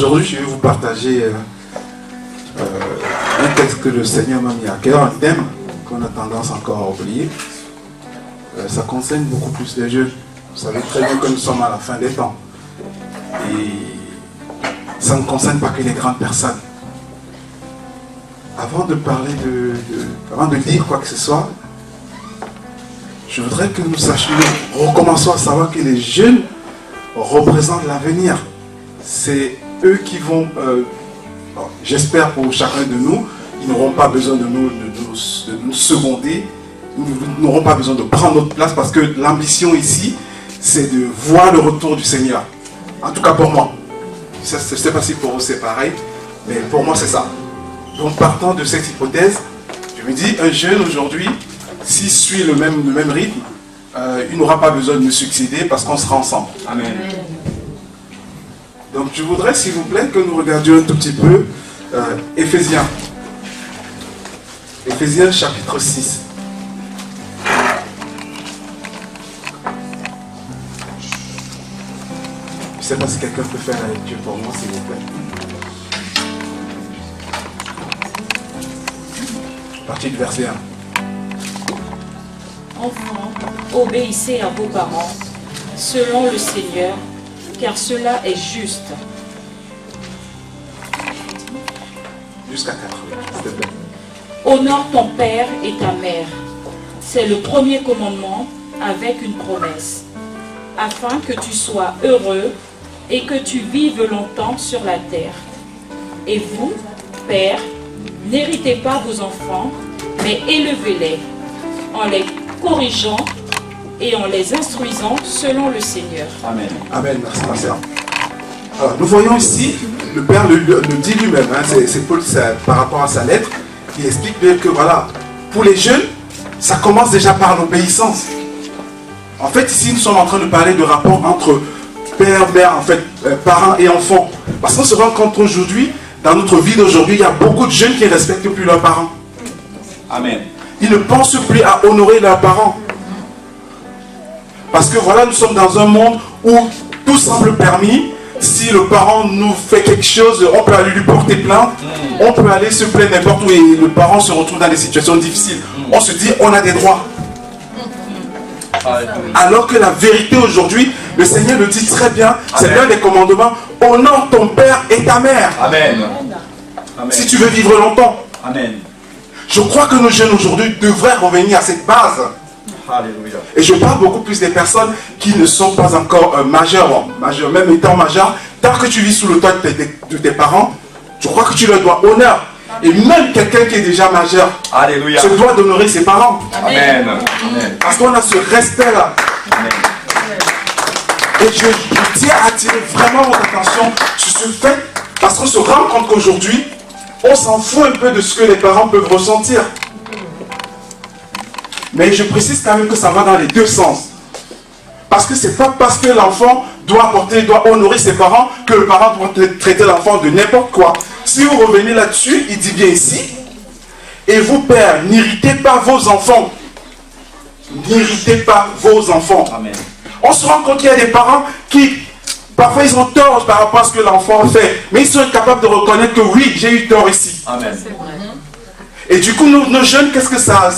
Aujourd'hui, je vais vous partager un texte que le Seigneur m'a mis à cœur, un thème qu'on a tendance encore à oublier. Ça concerne beaucoup plus les jeunes. Vous savez très bien que nous sommes à la fin des temps. Et ça ne concerne pas que les grandes personnes. Avant de parler avant de dire quoi que ce soit, je voudrais que nous sachions, recommençons à savoir que les jeunes représentent l'avenir. C'est eux qui vont, j'espère pour chacun de nous, ils n'auront pas besoin de nous seconder, ils n'auront pas besoin de prendre notre place parce que l'ambition ici, c'est de voir le retour du Seigneur. En tout cas pour moi. Je ne sais pas si pour vous c'est pareil, mais pour moi c'est ça. Donc partant de cette hypothèse, je me dis, un jeune aujourd'hui, s'il suit le même rythme, il n'aura pas besoin de me succéder parce qu'on sera ensemble. Amen. Donc je voudrais s'il vous plaît que nous regardions un tout petit peu Éphésiens. Éphésiens chapitre 6. Je ne sais pas si quelqu'un peut faire la lecture pour moi, s'il vous plaît. À partir du verset 1. Enfants, obéissez à vos parents, selon le Seigneur, car cela est juste. Jusqu'à 4, s'il te plaît. Honore ton père et ta mère. C'est le premier commandement avec une promesse, afin que tu sois heureux et que tu vives longtemps sur la terre. Et vous, pères, n'héritez pas vos enfants, mais élevez-les, en les corrigeant et en les instruisant selon le Seigneur. Amen. Amen, merci Pasteur. Alors, nous voyons ici, le Père le dit lui-même, hein, c'est Paul par rapport à sa lettre, qui explique bien que voilà, pour les jeunes, ça commence déjà par l'obéissance. En fait, ici, nous sommes en train de parler de rapport entre père, mère, en fait, parents et enfants. Parce qu'on se rend compte aujourd'hui, dans notre vie d'aujourd'hui, il y a beaucoup de jeunes qui ne respectent plus leurs parents. Amen. Ils ne pensent plus à honorer leurs parents. Parce que voilà, nous sommes dans un monde où tout semble permis. Si le parent nous fait quelque chose, on peut aller lui porter plainte. On peut aller se plaindre n'importe où et le parent se retrouve dans des situations difficiles. On se dit, on a des droits. Alors que la vérité aujourd'hui, le Seigneur le dit très bien, c'est l'un des commandements, honore ton père et ta mère. Amen. Amen. Si tu veux vivre longtemps. Amen. Je crois que nos jeunes aujourd'hui devraient revenir à cette base. Alléluia. Et je parle beaucoup plus des personnes qui ne sont pas encore majeures, même étant majeures, tant que tu vis sous le toit de tes parents, je crois que tu leur dois honneur. Et même quelqu'un qui est déjà majeur, alléluia, se doit d'honorer ses parents. Amen. Amen. Parce qu'on a ce respect-là. Et je tiens à attirer vraiment votre attention sur ce fait, parce qu'on se rend compte qu'aujourd'hui, on s'en fout un peu de ce que les parents peuvent ressentir. Mais je précise quand même que ça va dans les deux sens. Parce que c'est pas parce que l'enfant doit honorer ses parents que le parent doit traiter l'enfant de n'importe quoi. Si vous revenez là-dessus, il dit bien ici, et vous, pères, n'irritez pas vos enfants. N'irritez pas vos enfants. Amen. On se rend compte qu'il y a des parents qui, parfois, ils ont tort par rapport à ce que l'enfant fait, mais ils sont capables de reconnaître que oui, j'ai eu tort ici. Amen. C'est vrai. Et du coup, nos jeunes, qu'est-ce que ça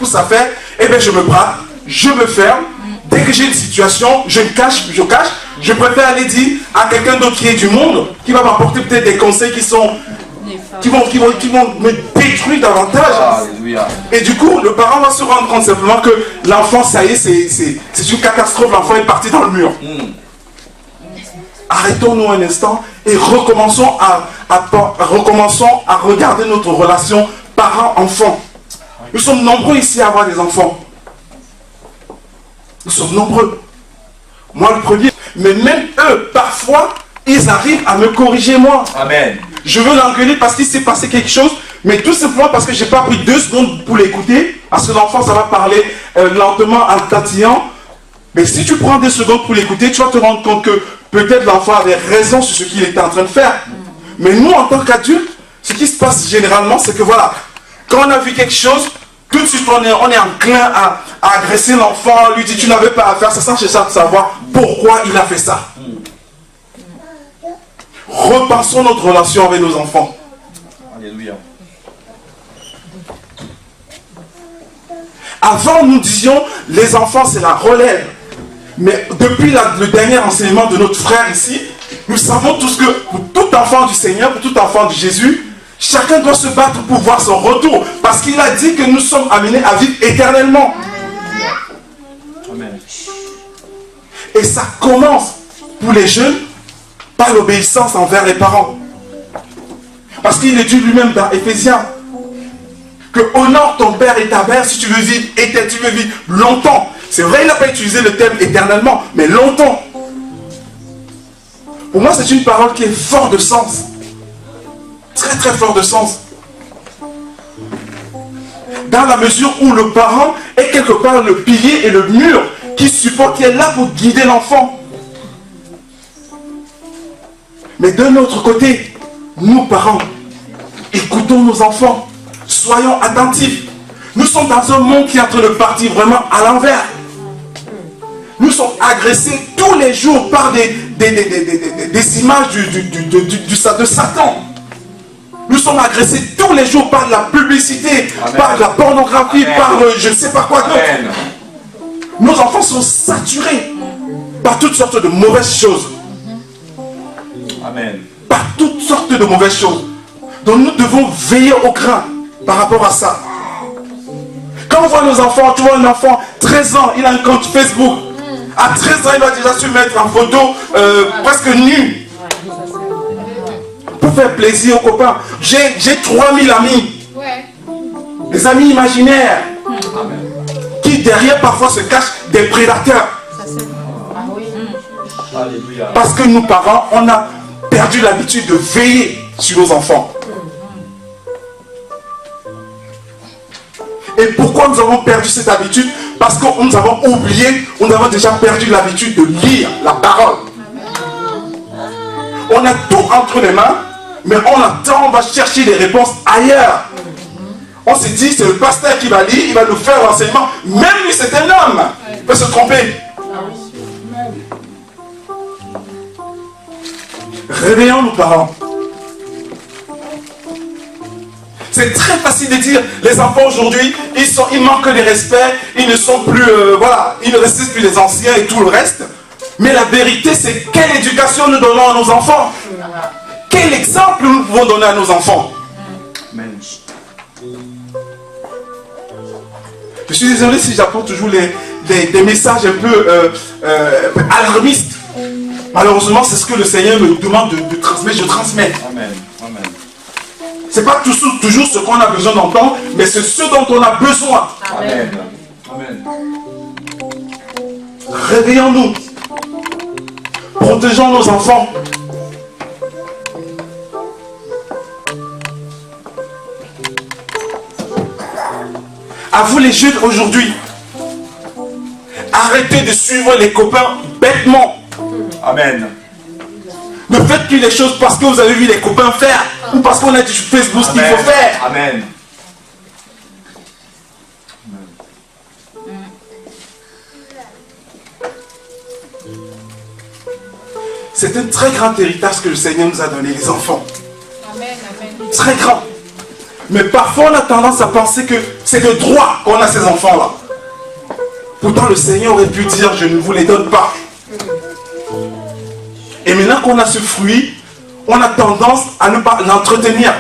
pousse à faire? Eh bien, je me braque, je me ferme. Dès que j'ai une situation, je cache. Je préfère aller dire à quelqu'un d'autre qui est du monde, qui va m'apporter peut-être des conseils qui vont me détruire davantage. Alléluia. Et du coup, le parent va se rendre compte simplement que l'enfant, ça y est, c'est une catastrophe. L'enfant est parti dans le mur. Arrêtons-nous un instant et recommençons à regarder notre relation parents-enfants. Nous sommes nombreux ici à avoir des enfants. Nous sommes nombreux. Moi le premier. Mais même eux, parfois, ils arrivent à me corriger moi. Amen. Je veux l'engueuler parce qu'il s'est passé quelque chose, mais tout simplement parce que je n'ai pas pris 2 secondes pour l'écouter. Parce que l'enfant, ça va parler lentement en tatillant. Mais si tu prends 2 secondes pour l'écouter, tu vas te rendre compte que peut-être l'enfant avait raison sur ce qu'il était en train de faire. Mais nous, en tant qu'adultes, ce qui se passe généralement, c'est que voilà, quand on a vu quelque chose, tout de suite on est enclin à agresser l'enfant, lui dit tu n'avais pas à faire ça, sans chercher à savoir pourquoi il a fait ça. repensons notre relation avec nos enfants. Alléluia. Avant, nous disions, les enfants, c'est la relève. Mais depuis le dernier enseignement de notre frère ici, nous savons tous que pour tout enfant du Seigneur, pour tout enfant de Jésus, chacun doit se battre pour voir son retour. Parce qu'il a dit que nous sommes amenés à vivre éternellement. Amen. Et ça commence pour les jeunes par l'obéissance envers les parents. Parce qu'il est dit lui-même dans Éphésiens que honore ton père et ta mère si tu veux vivre longtemps. C'est vrai, il n'a pas utilisé le terme éternellement, mais longtemps. Pour moi, c'est une parole qui est forte de sens. Très très fort de sens. Dans la mesure où le parent est quelque part le pilier et le mur qui supporte, qui est là pour guider l'enfant. Mais de notre côté, nous parents, écoutons nos enfants. Soyons attentifs. Nous sommes dans un monde qui est en train de partir vraiment à l'envers. Nous sommes agressés tous les jours par des images de Satan. Nous sommes agressés tous les jours par la publicité, Amen. Par la pornographie, Amen. Par je ne sais pas quoi d'autre. Nos enfants sont saturés par toutes sortes de mauvaises choses. Amen. Par toutes sortes de mauvaises choses. Donc nous devons veiller au grain par rapport à ça. Quand on voit nos enfants, tu vois un enfant, 13 ans, il a un compte Facebook. À 13 ans, il va déjà se mettre en photo presque nu. Pour faire plaisir aux copains. J'ai 3000 amis. Des amis imaginaires. Qui derrière parfois se cachent des prédateurs. Parce que nous parents, on a perdu l'habitude de veiller sur nos enfants. Et pourquoi nous avons perdu cette habitude? Parce que nous avons oublié, nous avons déjà perdu l'habitude de lire la parole. On a tout entre les mains, mais on attend, on va chercher des réponses ailleurs. On se dit, c'est le pasteur qui va lire, il va nous faire l'enseignement. Même lui, c'est un homme. Il peut se tromper. Réveillons-nous, parents. C'est très facile de dire, les enfants aujourd'hui, ils manquent de respect, ils ne sont plus, voilà, ils ne respectent plus les anciens et tout le reste. Mais la vérité, c'est quelle éducation nous donnons à nos enfants? Quel exemple nous pouvons donner à nos enfants? Amen. Je suis désolé si j'apporte toujours des messages un peu alarmistes. Malheureusement, c'est ce que le Seigneur me demande de transmettre, je transmets. Amen. Amen. Ce n'est pas toujours ce qu'on a besoin d'entendre, mais c'est ce dont on a besoin. Amen. Amen. Réveillons-nous. Protégeons nos enfants. À vous les jeunes aujourd'hui, arrêtez de suivre les copains bêtement. Amen. Ne faites plus les choses parce que vous avez vu les copains faire ou parce qu'on a dit sur Facebook ce qu'il faut faire. Amen. C'est un très grand héritage que le Seigneur nous a donné, les enfants. Amen, amen. Très grand. Mais parfois on a tendance à penser que c'est de droit qu'on a ces enfants-là. Pourtant le Seigneur aurait pu dire, je ne vous les donne pas. Et maintenant qu'on a ce fruit, on a tendance à ne pas l'entretenir.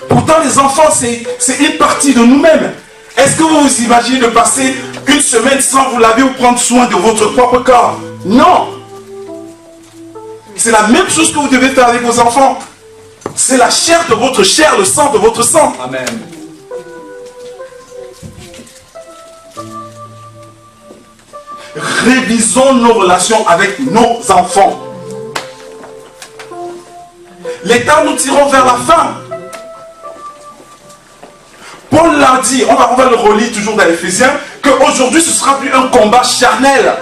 Pourtant les enfants, c'est une partie de nous-mêmes. Est-ce que vous vous imaginez de passer une semaine sans vous laver ou prendre soin de votre propre corps? Non. C'est la même chose que vous devez faire avec vos enfants. C'est la chair de votre chair, le sang de votre sang. Amen. Révisons nos relations avec nos enfants. Les temps nous tirons vers la fin. Paul l'a dit, on va le relire toujours dans Éphésiens, qu'aujourd'hui ce ne sera plus un combat charnel.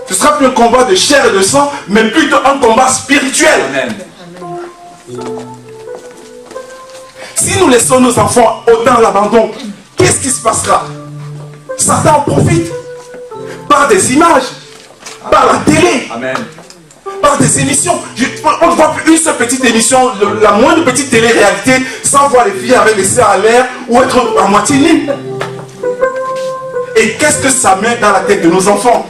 Ce ne sera plus un combat de chair et de sang, mais plutôt un combat spirituel. Amen. Si nous laissons nos enfants autant l'abandon, qu'est-ce qui se passera? Satan en profite par des images. par la télé, Amen. par des émissions. On ne voit plus une seule petite émission, la moindre petite télé-réalité, sans voir les filles avec les seins à l'air ou être à moitié nues. Et qu'est-ce que ça met dans la tête de nos enfants?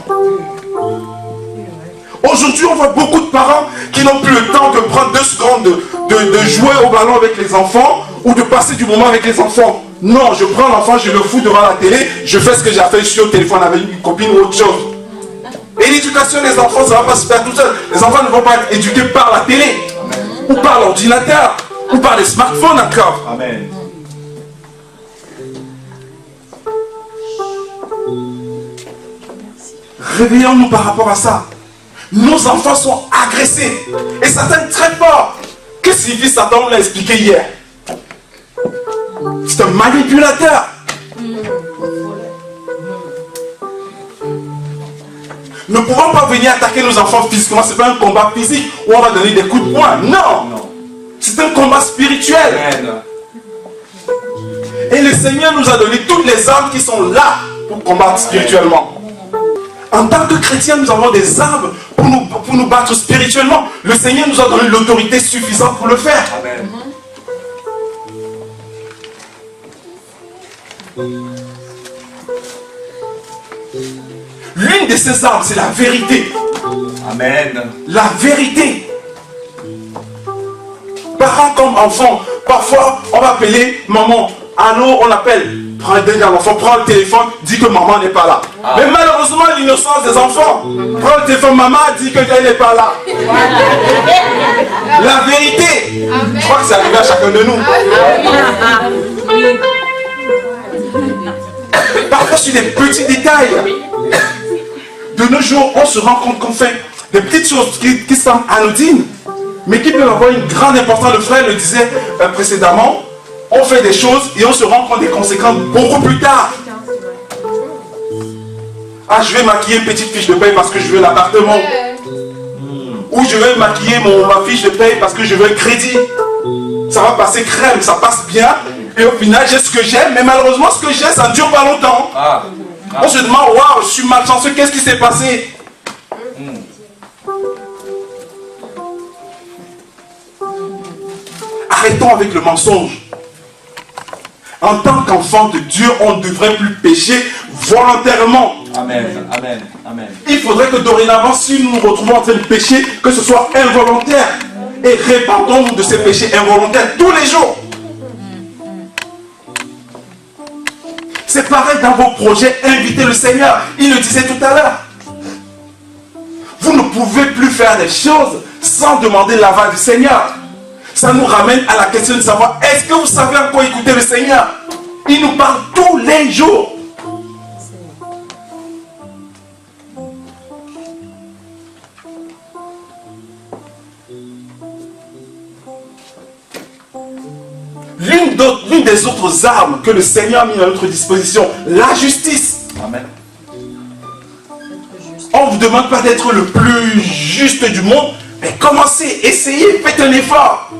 Aujourd'hui, on voit beaucoup de parents qui n'ont plus le temps de prendre 2 secondes de jouer au ballon avec les enfants ou de passer du moment avec les enfants. Non, je prends l'enfant, je le fous devant la télé, je fais ce que j'ai à faire, je suis au téléphone avec une copine ou autre chose. Et l'éducation des enfants, ça ne va pas se faire tout seul. Les enfants ne vont pas être éduqués par la télé, ou par l'ordinateur, ou par les smartphones encore. Amen. Réveillons-nous par rapport à ça. Nos enfants sont agressés. Et Satan est très fort. Que signifie Satan? On l'a expliqué hier. C'est un manipulateur. Nous ne pouvons pas venir attaquer nos enfants physiquement. Ce n'est pas un combat physique où on va donner des coups de poing. Non. C'est un combat spirituel. Amen. Et le Seigneur nous a donné toutes les armes qui sont là pour combattre spirituellement. En tant que chrétiens, nous avons des armes pour nous battre spirituellement. Le Seigneur nous a donné l'autorité suffisante pour le faire. Amen. L'une de ces armes, c'est la vérité. Amen. La vérité. Parents comme enfants, parfois on va appeler maman. Allô, on appelle. L'enfant prend le téléphone, dit que maman n'est pas là. Mais malheureusement, l'innocence des enfants. Prend le téléphone, maman dit qu'elle n'est pas là. La vérité. Je crois que c'est arrivé à chacun de nous. Parfois, sur des petits détails. De nos jours, on se rend compte qu'on fait des petites choses qui semblent anodines, mais qui peuvent avoir une grande importance. Le frère le disait précédemment. On fait des choses et on se rend compte des conséquences beaucoup plus tard. Ah, je vais maquiller une petite fiche de paye parce que je veux l'appartement. Ou je vais maquiller ma fiche de paye parce que je veux un crédit. Ça va passer crème, ça passe bien. Et au final, j'ai ce que j'ai, mais malheureusement, ce que j'ai, ça ne dure pas longtemps. On se demande, waouh, je suis malchanceux, qu'est-ce qui s'est passé? Arrêtons avec le mensonge. En tant qu'enfant de Dieu, on ne devrait plus pécher volontairement. Amen. Amen. Amen. Il faudrait que dorénavant, si nous nous retrouvons en train de pécher, que ce soit involontaire. Et répandons-nous de ces péchés involontaires tous les jours. C'est pareil dans vos projets, invitez le Seigneur. Il le disait tout à l'heure. Vous ne pouvez plus faire des choses sans demander l'aval du Seigneur. Ça nous ramène à la question de savoir, est-ce que vous savez à quoi écouter le Seigneur? Il nous parle tous les jours. L'une des autres armes que le Seigneur a mis à notre disposition, la justice. Amen. On ne vous demande pas d'être le plus juste du monde, mais commencez, essayez, faites un effort.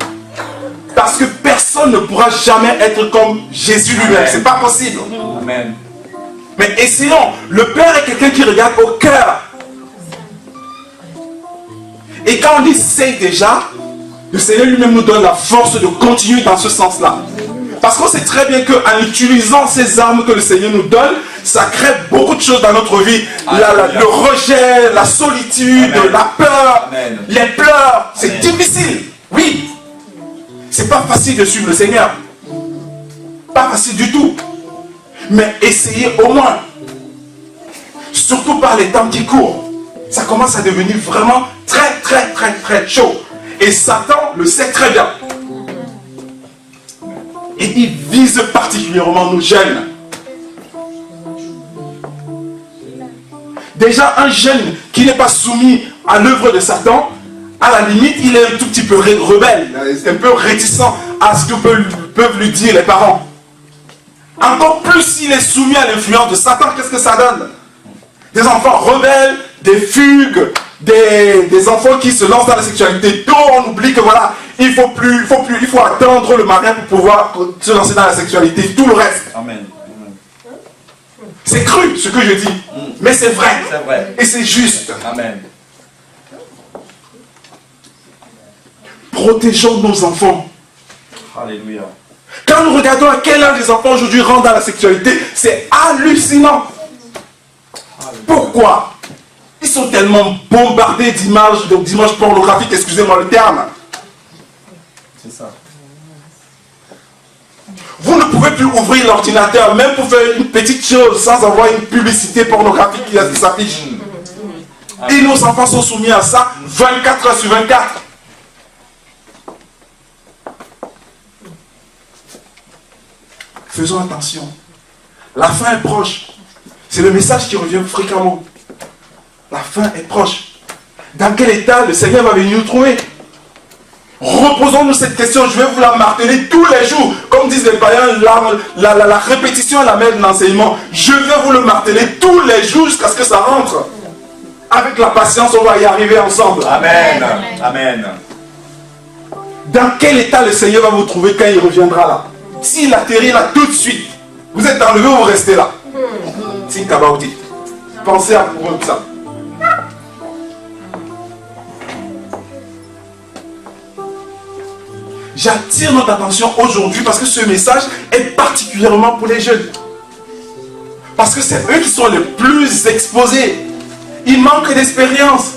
Parce que personne ne pourra jamais être comme Jésus lui-même. C'est pas possible. Amen. Mais essayons. Le Père est quelqu'un qui regarde au cœur. Et quand on dit c'est déjà, le Seigneur lui-même nous donne la force de continuer dans ce sens-là. Parce qu'on sait très bien qu'en utilisant ces armes que le Seigneur nous donne, ça crée beaucoup de choses dans notre vie. Le rejet, la solitude, Amen. la peur, Amen. les pleurs. C'est Amen. difficile. Oui. C'est pas facile de suivre le Seigneur. Pas facile du tout. Mais essayez au moins. Surtout par les temps qui courent. Ça commence à devenir vraiment très chaud. Et Satan le sait très bien. Et il vise particulièrement nos jeunes. Déjà, un jeune qui n'est pas soumis à l'œuvre de Satan, à la limite, il est un tout petit peu rebelle, un peu réticent à ce que peuvent lui dire les parents. Encore plus s'il est soumis à l'influence de Satan, qu'est-ce que ça donne? Des enfants rebelles, des fugues, des enfants qui se lancent dans la sexualité. Tôt, on oublie que voilà, il faut attendre le mariage pour pouvoir se lancer dans la sexualité. Tout le reste. Amen. C'est cru ce que je dis, mais c'est vrai. C'est vrai. Et c'est juste. Amen. Protégeons nos enfants. Alléluia. Quand nous regardons à quel âge les enfants aujourd'hui rentrent dans la sexualité, c'est hallucinant. Pourquoi? Ils sont tellement bombardés d'images pornographiques, excusez-moi le terme. C'est ça. Vous ne pouvez plus ouvrir l'ordinateur, même pour faire une petite chose, sans avoir une publicité pornographique qui s'affiche. Et nos enfants sont soumis à ça 24 heures sur 24. Faisons attention. La fin est proche. C'est le message qui revient fréquemment. La fin est proche. Dans quel état le Seigneur va venir nous trouver? Reposons-nous cette question. Je vais vous la marteler tous les jours. Comme disent les païens, la répétition est la mère de l'enseignement. Je vais vous le marteler tous les jours jusqu'à ce que ça rentre. Avec la patience, on va y arriver ensemble. Amen. Amen. Dans quel état le Seigneur va vous trouver quand il reviendra là? S'il atterrit là tout de suite, vous êtes enlevé ou vous restez là? C'est une kabaouti. Pensez à vous ça. J'attire notre attention aujourd'hui parce que ce message est particulièrement pour les jeunes. Parce que c'est eux qui sont les plus exposés. Ils manquent d'expérience.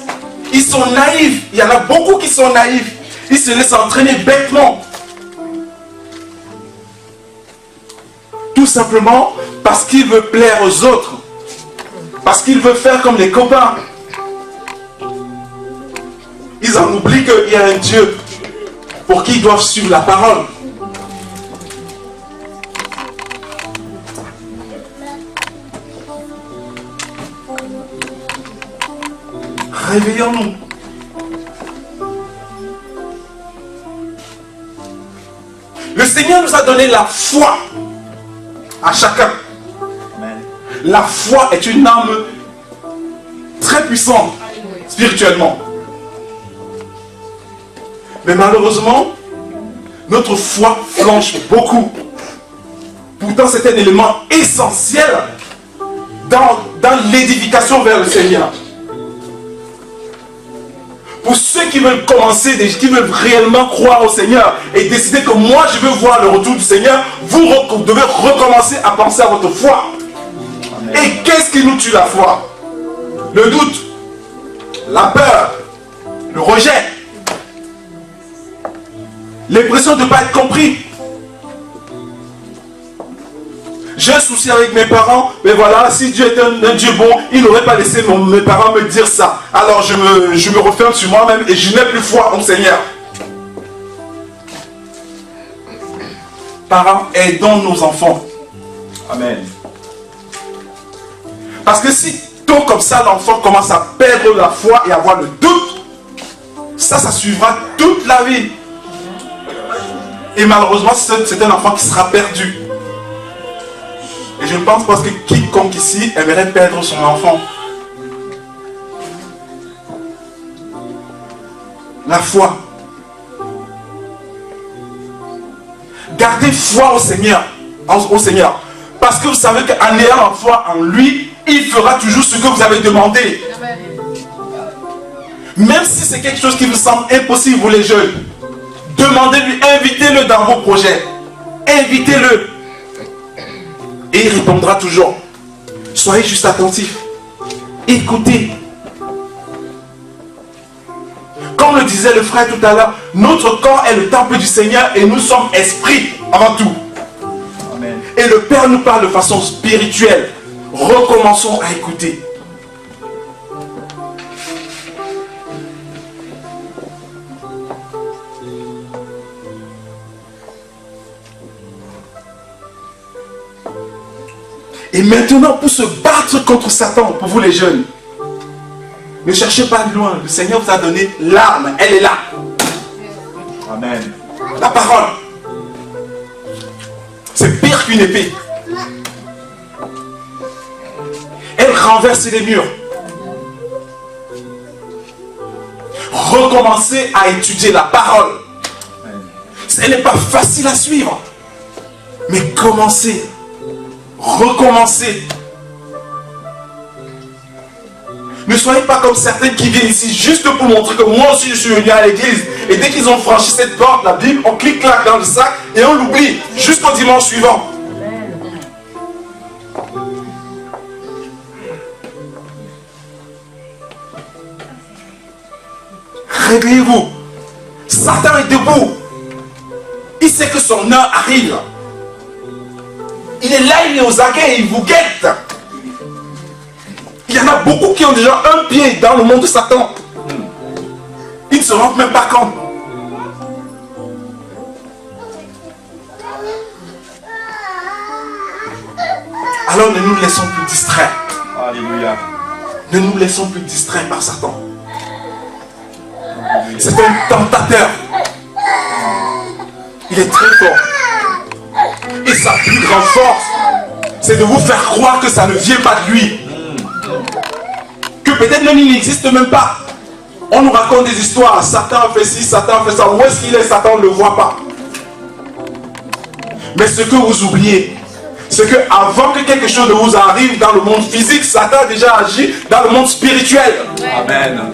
Ils sont naïfs. Il y en a beaucoup qui sont naïfs. Ils se laissent entraîner bêtement. Tout simplement parce qu'il veut plaire aux autres. Parce qu'il veut faire comme les copains. Ils en oublient qu'il y a un Dieu pour qui ils doivent suivre la parole. Réveillons-nous. Le Seigneur nous a donné la foi à chacun. Amen. La foi est une arme très puissante spirituellement. Mais malheureusement, notre foi flanche beaucoup. Pourtant, c'est un élément essentiel dans l'édification vers le Seigneur. Pour ceux qui veulent commencer, qui veulent réellement croire au Seigneur et décider que moi je veux voir le retour du Seigneur, vous devez recommencer à penser à votre foi. Amen. Et qu'est-ce qui nous tue la foi? Le doute, la peur, le rejet, l'impression de ne pas être compris. J'ai un souci avec mes parents, mais voilà, si Dieu était un Dieu bon, il n'aurait pas laissé mes parents me dire ça. Alors je me referme sur moi-même et je n'ai plus foi au Seigneur. Parents, aidons nos enfants. Amen. Parce que si tôt comme ça, l'enfant commence à perdre la foi et avoir le doute, ça suivra toute la vie. Et malheureusement, c'est un enfant qui sera perdu. Et je ne pense pas que quiconque ici aimerait perdre son enfant. La foi. Gardez foi au Seigneur. Au Seigneur. Parce que vous savez qu'en ayant la foi en lui, il fera toujours ce que vous avez demandé. Même si c'est quelque chose qui vous semble impossible, vous les jeunes, demandez-lui, invitez-le dans vos projets. Invitez-le. Et il répondra toujours. Soyez juste attentifs. Écoutez. Comme le disait le frère tout à l'heure, notre corps est le temple du Seigneur et nous sommes esprits avant tout. Amen. Et le Père nous parle de façon spirituelle. Recommençons à écouter. Et maintenant, pour se battre contre Satan, pour vous les jeunes, ne cherchez pas de loin. Le Seigneur vous a donné l'arme. Elle est là. Amen. La parole. C'est pire qu'une épée. Elle renverse les murs. Recommencez à étudier la parole. Amen. Ce n'est pas facile à suivre. Mais commencez. Recommencez. Ne soyez pas comme certains qui viennent ici juste pour montrer que moi aussi je suis venu à l'église. Et dès qu'ils ont franchi cette porte, la Bible, on clique-claque dans le sac et on l'oublie jusqu'au dimanche suivant. Réveillez-vous. Satan est debout. Il sait que son heure arrive. Il est là, il est aux aguets, il vous guette. Il y en a beaucoup qui ont déjà un pied dans le monde de Satan. Ils ne se rendent même pas compte. Alors ne nous laissons plus distraire. Alléluia. Ne nous laissons plus distraire par Satan. C'est un tentateur. Il est très fort. Et sa plus grande force, c'est de vous faire croire que ça ne vient pas de lui. Que peut-être même il n'existe même pas. On nous raconte des histoires. Satan a fait ci, Satan a fait ça. Où est-ce qu'il est, Satan ne le voit pas. Mais ce que vous oubliez, c'est que avant que quelque chose ne vous arrive dans le monde physique, Satan a déjà agi dans le monde spirituel. Amen.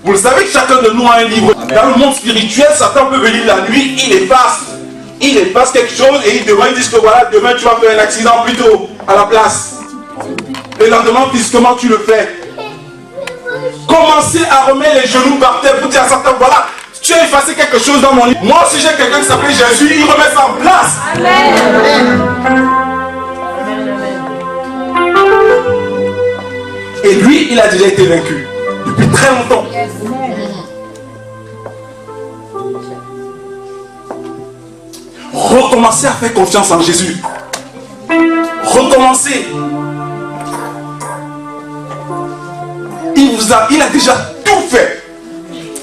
Vous le savez que chacun de nous a un livre. Amen. Dans le monde spirituel, Satan peut venir la nuit, il efface quelque chose et il dit que voilà, demain tu vas faire un accident plutôt à la place. Le lendemain, physiquement, tu le fais. Commencez à remettre les genoux par terre pour dire à Satan, voilà, tu as effacé quelque chose dans mon livre. Moi aussi j'ai quelqu'un qui s'appelle Jésus, il remet ça en place. Et lui, il a déjà été vaincu depuis très longtemps. Recommencez à faire confiance en Jésus. Recommencez. Il a déjà tout fait.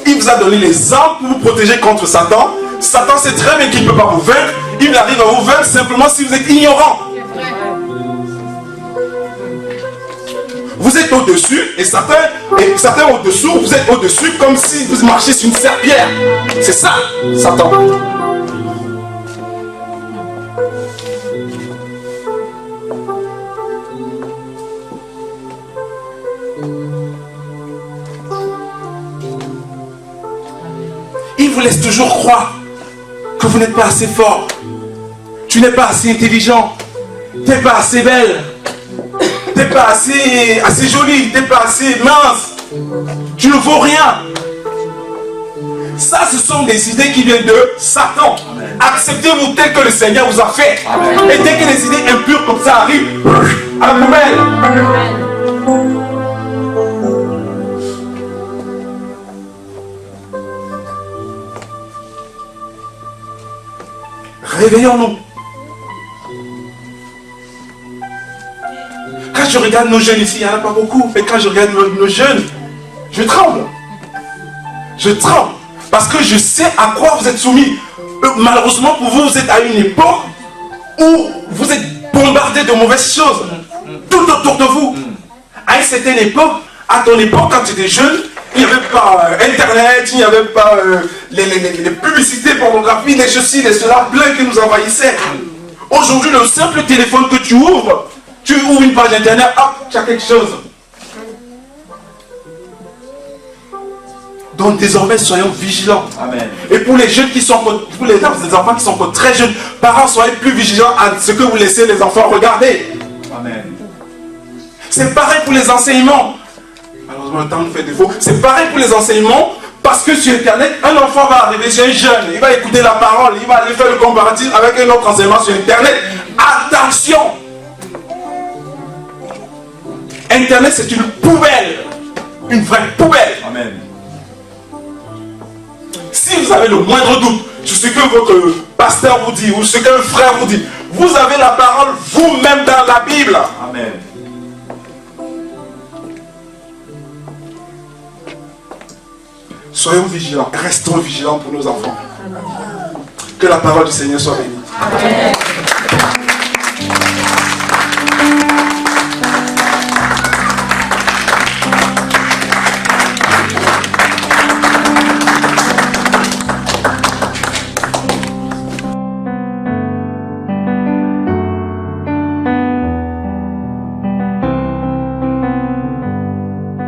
Il vous a donné les armes pour vous protéger contre Satan. Satan sait très bien qu'il ne peut pas vous vaincre. Il arrive à vous vaincre simplement si vous êtes ignorant. Vous êtes au-dessus et Satan au-dessous, vous êtes au-dessus comme si vous marchiez sur une serpillière. C'est ça, Satan. Il vous laisse toujours croire que vous n'êtes pas assez fort. Tu n'es pas assez intelligent. Tu n'es pas assez belle. Tu n'es pas assez jolie. Tu n'es pas assez mince. Tu ne vaux rien. Ça, ce sont des idées qui viennent de Satan. Acceptez-vous tel que le Seigneur vous a fait. Amen. Et dès que les idées impures comme ça arrivent, à la poubelle. Réveillons-nous. Quand je regarde nos jeunes ici, il n'y en a pas beaucoup, mais quand je regarde nos jeunes, je tremble. Je tremble. Parce que je sais à quoi vous êtes soumis. Malheureusement pour vous, vous êtes à une époque où vous êtes bombardé de mauvaises choses. Tout autour de vous. À une certaine époque, à ton époque, quand tu étais jeune, il n'y avait pas Internet, il n'y avait pas les publicités pornographiques, les ceci, les cela, plein qui nous envahissaient. Aujourd'hui, le simple téléphone que tu ouvres une page Internet, hop, tu as quelque chose. Donc désormais, soyons vigilants. Amen. Et pour les jeunes qui sont, pour les enfants qui sont encore très jeunes, parents, soyez plus vigilants à ce que vous laissez les enfants regarder. Amen. C'est pareil pour les enseignements. Malheureusement, le temps nous fait défaut. C'est pareil pour les enseignements, parce que sur Internet, un enfant va arriver chez un jeune, il va écouter la parole, il va aller faire le comparatif avec un autre enseignement sur Internet. Attention! Internet, c'est une poubelle. Une vraie poubelle. Amen. Si vous avez le moindre doute sur ce que votre pasteur vous dit ou ce qu'un frère vous dit, vous avez la parole vous-même dans la Bible. Amen. Soyons vigilants, restons vigilants pour nos enfants. Que la parole du Seigneur soit bénie. Amen.